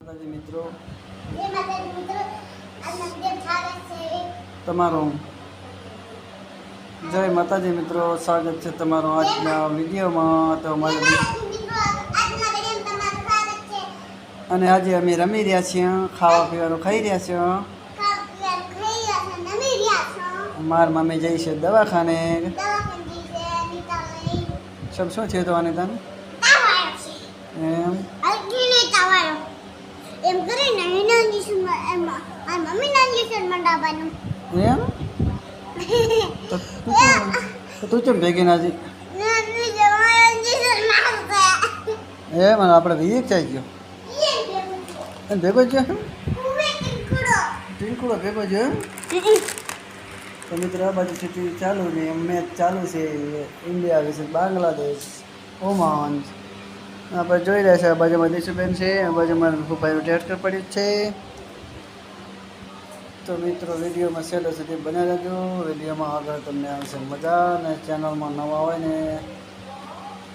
માતાજી મિત્રો તમારું જય માતાજી મિત્રો, સ્વાગત છે તમારું આજના વિડીયોમાં. તો અને આજે અમે રમી રહ્યા છીએ, ખાવા પીવાનું ખાઈ રહ્યા છીએ. માર મમ્મી જઈ છે દવાખાને. સબ શું થયું તો આને તને એમ કરીને મમ્મી ના ઇન્જેક્શન મંડાવવાનું એમ તો તું કેમ ભેગી નાજી એમ આપણે વિવેક ચાઈ ગયો એમ ભેગો જ ટીંકુડો ભેગો જ તો મિત્રો આ બાજુ સ્થિતિ ચાલુ ને મેચ ચાલુ છે ઇન્ડિયા versus બાંગ્લાદેશ ઓમાન. આપણે જોઈ રહ્યા છે આ બાજુમાં દિશુબેન છે, આ બાજુમાં ભાઈનું ટ્રેક્ટર પડ્યું છે. તો મિત્રો વિડીયોમાં છેલ્લે સુધી બન્યા રહેજો. વિડીયોમાં આગળ તમને આવશે મજા. અને ચેનલમાં નવા હોય ને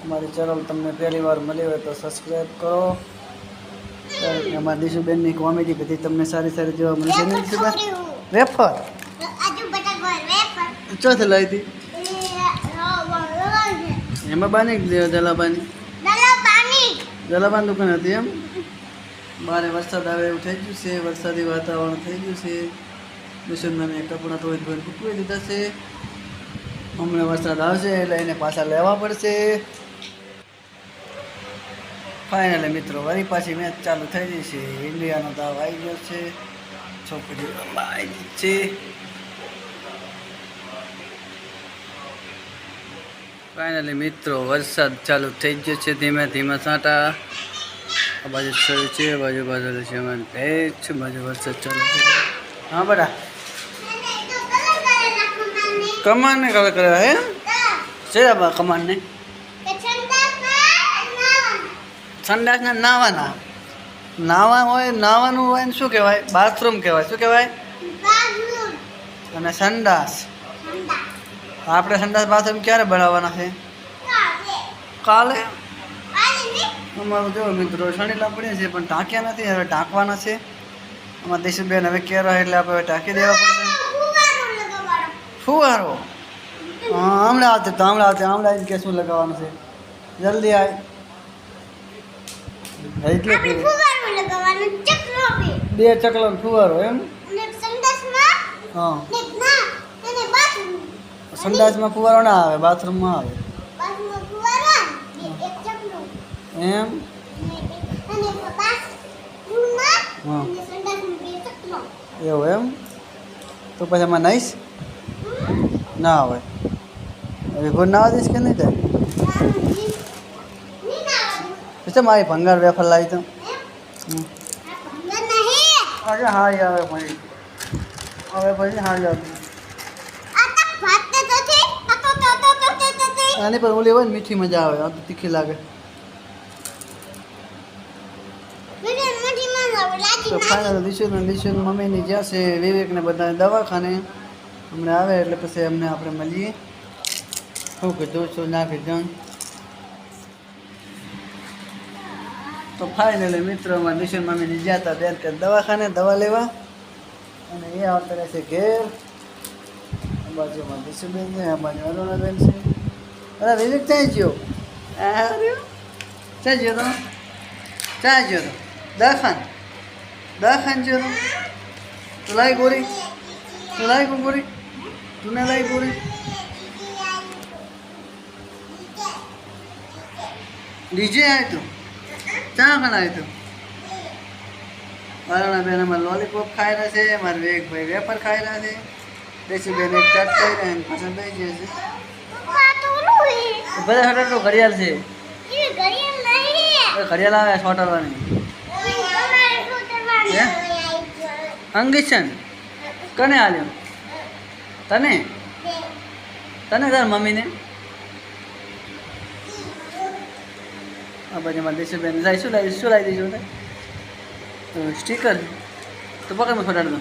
અમારી ચેનલ તમને પહેલી વાર મળી હોય તો સબસ્ક્રાઈબ કરો. અમારી દિશુબેનની કોમેડી બધી તમને સારી સારી જોવા મળશે ને દિશુબેન. વેફર ચોથી લાવી હતી એમાં બાની દલાબાની દલાબાની દુકાન હતી એમ. બારે વરસાદ આવે એવું થઈ ગયું છે, વરસાદી વાતાવરણ થઈ ગયું છે. દિશુબેન મેં કપડાં ધોઈ ફૂકવી દીધા છે. હમણાં વરસાદ આવશે એટલે એને પાછા લેવા પડશે. ફાઇનલી મિત્રો વળી પાછી મેચ ચાલુ થઈ ગઈ છે. ઇન્ડિયાનો દાવ આવી ગયો છે, છોકરી આવી ગઈ છે. ફાઇનલી મિત્રો વરસાદ ચાલુ થઈ ગયો છે, ધીમે ધીમે છાંટા. આ બાજુ શરૂ છે, બાજુ બાજુ છે અમારે ભેજ છે, બાજુ વરસાદ ચાલુ છે. હા બેટા કમાનને કલર કર્યા હે છે કમાનને સંડાસના નાવાના નાવા હોય, નાવાનું હોય ને શું કહેવાય બાથરૂમ કહેવાય. શું કહેવાય? અને સંડાસ. આપણે સંડાસ બાથરૂમ ક્યારે બનાવવાના છે? કાલે. અમારું જો મિત્રો શણીલા પડ્યા છે પણ ઢાંક્યા નથી, હવે ઢાંકવાના છે. અમારા દિશુબેન હવે કેરા એટલે આપણે ઢાંકી દેવા પડશે. ફુવારો હા હમણાં આવશે તો હમણાં આવીને કે શું લગાવવાનું છે જલ્દી આવે એટલે બે ચકલો ફુવારો એમ. હા સંડાસમાં ફુવારો ના આવે, બાથરૂમમાં આવે એમ. હા એવું એમ. તો પછી એમાં નાઈશ ના આવે હવે કોઈ ના દઈશ કે નહીં થાય પછી મારી ભંગાર વેફર લાવી તો અરે હારી આવે ભાઈ હવે પછી હારી આવે. આની પર ઓલી હોય ને મીઠી મજા આવે, આ તો તીખી લાગે. તો ફાઇનલ દિશુન મમ્મીની જ્યાં છે વિવેકને બધાને દવાખાને હમણાં આવે એટલે પછી અમને આપણે મળીએ. શું કીધું શું ના કીધું. તો ફાઇનલી મિત્રો અમારા દિશુન મમ્મીની જ્યાં હતા બેન કે દવાખાને દવા લેવા અને એ આવતા રહેશે ઘેર. આ બાજુમાં દિશુબેન છે, આ બાજુ અરુણાબેન છે. અરે વિવેક ક્યાં ગયો? ક્યાં ગયો તો? ક્યાં ગયો તો? દવાખાને ગયો તો? તું લાવી ગોરી, તું લાવી ગોરી, તું ના લાવી ગોરી. ડીજે આવ્યું તું ચા ખાન આવ્યું તું. અરુણાબેન અમારે લોલીપોપ ખાઈ રહ્યા છે, મારે વિવેકભાઈ વેફર ખાઈ રહ્યા છે. દેશીબેન એક ચાટ ખાઈ રહ્યા ને પસંદ થઈ જાય છે. બધા છોટાડું ઘડિયાળ છે, ઘડિયાળ આવે છોટાડવાની અંગીશન કને આલ્યો તને તને તાર મમ્મીને. આ બાજુમાં દેશુબેન જાય શું લાવી દઈશું સ્ટીકર તો પકડમાં છોટાડ દો.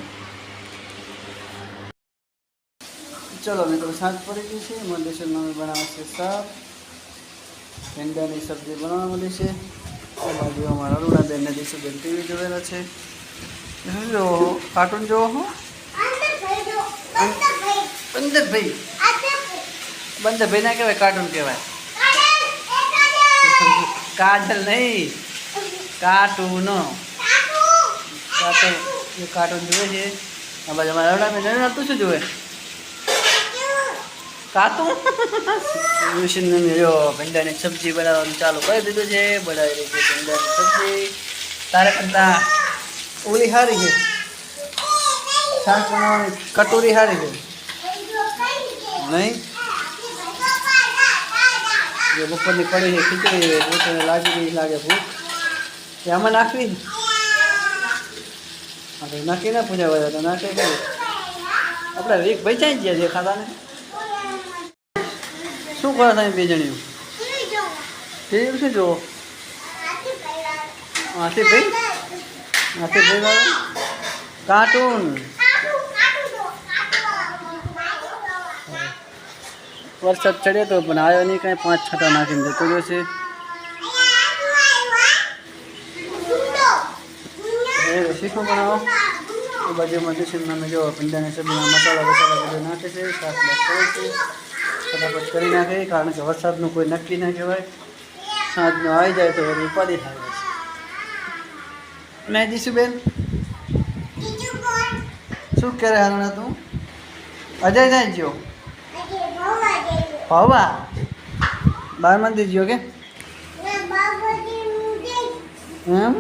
ચલો મિત્રો સાંજ પડી ગઈ છે. મને દેશુન મમ્મી બનાવે છે શાક, ભીંડાની સબ્જી બનાવવા મળી છે. આ બાજુ અમારા અરુણાબેન ને દીશુબેન ટીવી જોવેલા છે. શું જોવો હો? કાર્ટૂન જોવો હો? બંદરભાઈ બંદરભાઈ ના કહેવાય, કાર્ટૂન કહેવાય. કાજલ નહીં, કાર્ટૂન. કાર્ટૂન એ કાર્ટૂન જોવે છે. આ બાજુ અમારા અરુણાબેન તું શું જોવે? કાતું જો ભીંડાની સબ્જી બનાવવાનું ચાલુ કરી દીધું છે. બનાવી રહી છે ભીંડાની સબ્જી. તારે કરતા ઓલી સારી છે, શાક બનાવવાની કટોરી સારી છે નહીં? જે બપોરની પડી છે ખીચડી, પોતાને લાગી લાગે ભૂખ એ આમાં નાખવી ને. આપણે નાખી ના પૂજા બધા તો નાખી કરી આપણે વીક ભાઈ જાય ગયા છે ખાતાને. શું કરો તમે બે જણીઓ? ટીવી શું જુઓ? હાથી ભાઈ વાળો કાર્ટૂન. વરસાદ ચડ્યો તો પણ આવ્યો નહીં કાંઈ. 5 છાંટા નાખીને જતો રહ્યો છે. શીખવું બનાવો એ બાજુમાં ડિશમાં જો ભીંડાની સબ્જીના મસાલા બધું નાખે છે. શાક બાક કરે છે, ફટાફટ કરી નાખે. કારણ કે વરસાદનું કોઈ નક્કી ના કહેવાય. સાંજનો આવી જાય તો વળી ઉપાડી થાય છે. નહીં દીશુબેન શું કરે હાલના તું? અજય જાય ગયો ભાવા બાર મંદિર ગયો કે એમ?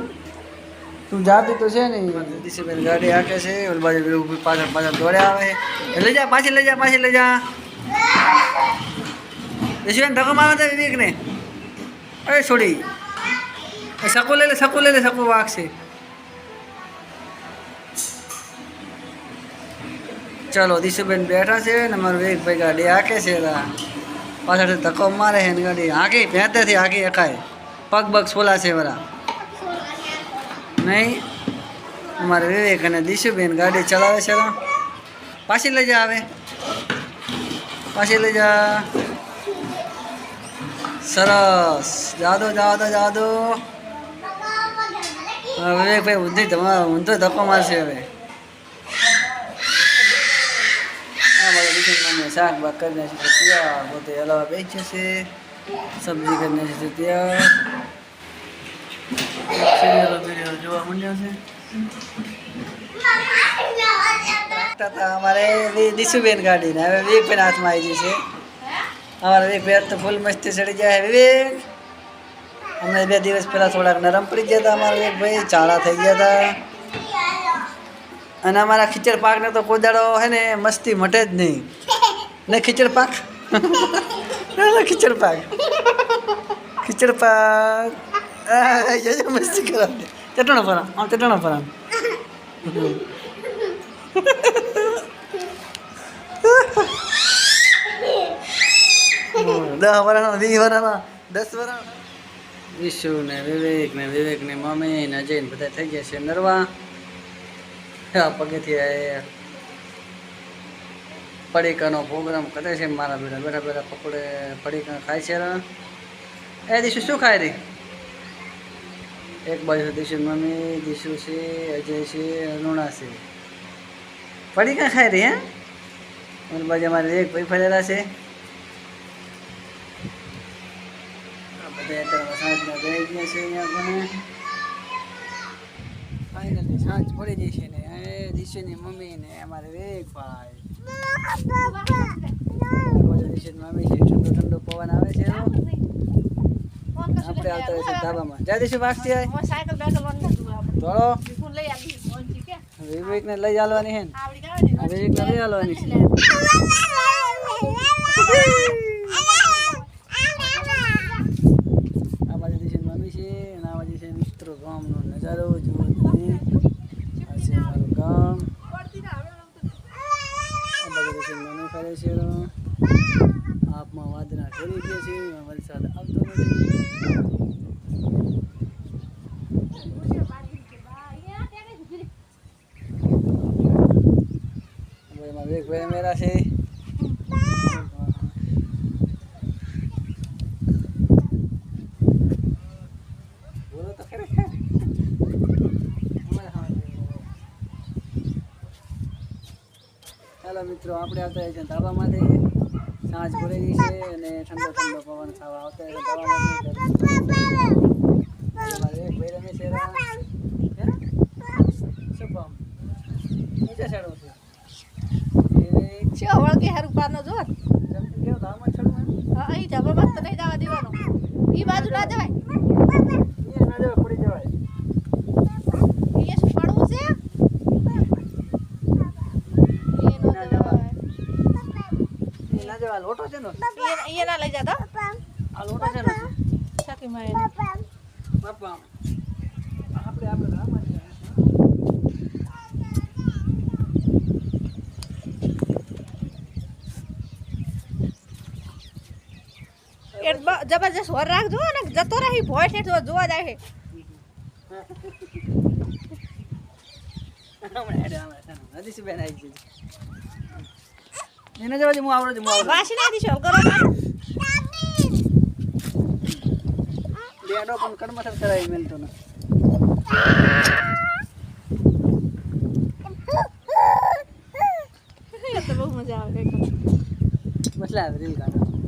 તું જાતી તો છે નહીં. દીશુબેન ગાડી હાકે છે. ઓલી બાજુ પાછળ પાછળ દોડે આવે. લઈ જા, પાછી લઈ જા, પાછી લઈ જા. દીશુબેન ધક્કો મારો તો વિવેકને. અરે છોડી શકું લઈ લે, શકું લઈ લે, શકું વાગશે. ચલો દીશુબેન બેઠા છે ને અમારું વિવેકભાઈ ગાડી હાકે છે. પાછળથી ધક્કો મારે છે ને ગાડી હાકી ભેંતેથી હાકી એકાય. પગ બગ સોલા છે વરા નહીં. અમારે વિવેક અને દીશુબેન ગાડી ચલાવે છે. પાછી લઈ જા, આવે પાછી લઈ જા. સરસ, જાદો જાદો જાદો. વિવેકભાઈ ઊંધી તમારો ઊંધો ધક્કો મારશે હવે. આ બધા દીશુબેન શાક બાક કરી નાખે છે ત્યાં. પોતે હલાવા બેસી જશે. સબ્જી કરી નાખે છે ત્યાં. સિરિયલો જોવા માંડ્યા છે. અમારે દીશુબેન ગાડી ને હવે વિવેકભાઈ હાથમાં આવી જશે. અમારા વિવેક તો ફૂલ મસ્તી ચડી જાય. વિવેક અમે 2 દિવસ પહેલાં થોડાક નરમ પડી ગયા હતા. અમારા વિવેકભાઈ ચાળા થઈ ગયા હતા. અને અમારા ખીચડ પાકને તો કોઈ દાડો હે ને મસ્તી મટે જ નહીં ને. ખીચડ પાક ખીચડ પાક ખીચડ પાક મસ્તી કરાવે. ચટણો ફરામ આમ, ચટણો ફરામ. 10 વર્ષનો 20 વર્ષનો 10 વર્ષનો વિશુ ને વિવેક ને મમ્મી ને અજય ને બધા થઈ ગયા છે નરવા. પગેથી પડીકાનો પ્રોગ્રામ કરે છે. મારા બેટા બેઠા બેઠા પકોડે પડીકા ખાય છે. એ દીશુ શું ખાય રહી? એક બાજુ દીશુ મમ્મી, દીશુ છે, અજય છે, અરુણા છે. પડીકા ખાય રહી હે. અને બાજુ અમારે એક ભાઈ ફરેલા છે. સાંજના ગઈ ગયા છે અહીંયા. ફાઇનલી સાંજ પડી જઈ છે ને દીશુની મમ્મી ને અમારે વિવેકભાઈ દીશુની મમ્મી છે. ઠંડો ઠંડો પવન આવે છે. આપણે આવતા હોય છે ધાબામાં. જા દીશુ વાગતી આવે થોડો. વિવેકને લઈ ચાલવાની છે ને. વિવેકને લઈ ચાલવાની છે. આ બાજુ દીશુની મમ્મી છે અને આ બાજુ છે મિત્રો ગામનો નજારો જુઓ તમે. આ છે મારું ગામ. આ બાજુ દીશુની મમ્મી કરે છે. આપમાં વાદળા ઠરી ગયા છે. વરસાદ આવતો નથી. એક ભાઈ મેરા છે. બોલો હાલો મિત્રો આપણે આવતા હોય છે ધાબામાંથી સાંજ ભરેલી છે અને ઠંડો ઠંડો પવન ખાવા આવતા હોય છે ધાબામાંથી અમારે એક ભાઈ રમે છે શુભમ નીચે ચડવું છે છે વળગે હારું પારનો જો જમતી કેવું ધામમાં ચડવું હા અહીં ધાબા મસ્ત નહીં જવા દેવાનો ઈ બાજુ ના જવાય એ ના જવાય પડી જવાય ઈ શું પડવું છે એ નો જવાય એ ના જવાય લોટો છે ને એ ના લઈ જાતો આ લોટો છે ને સાકી મારે બાપા આપણે ધામમાં છે એ જબરજસ્ત વર રાખજો ને જતો રહી ભોય છે તો જોવા જાય છે હદીશબેન આવી છે એને જવા દે હું આવડે છું વાસી નાખી છો કરો બેડો પણ કડમસર કરાવી મેલતો ને એ તો બહુ મજા આવે મસલા આવે રીલ કાઢો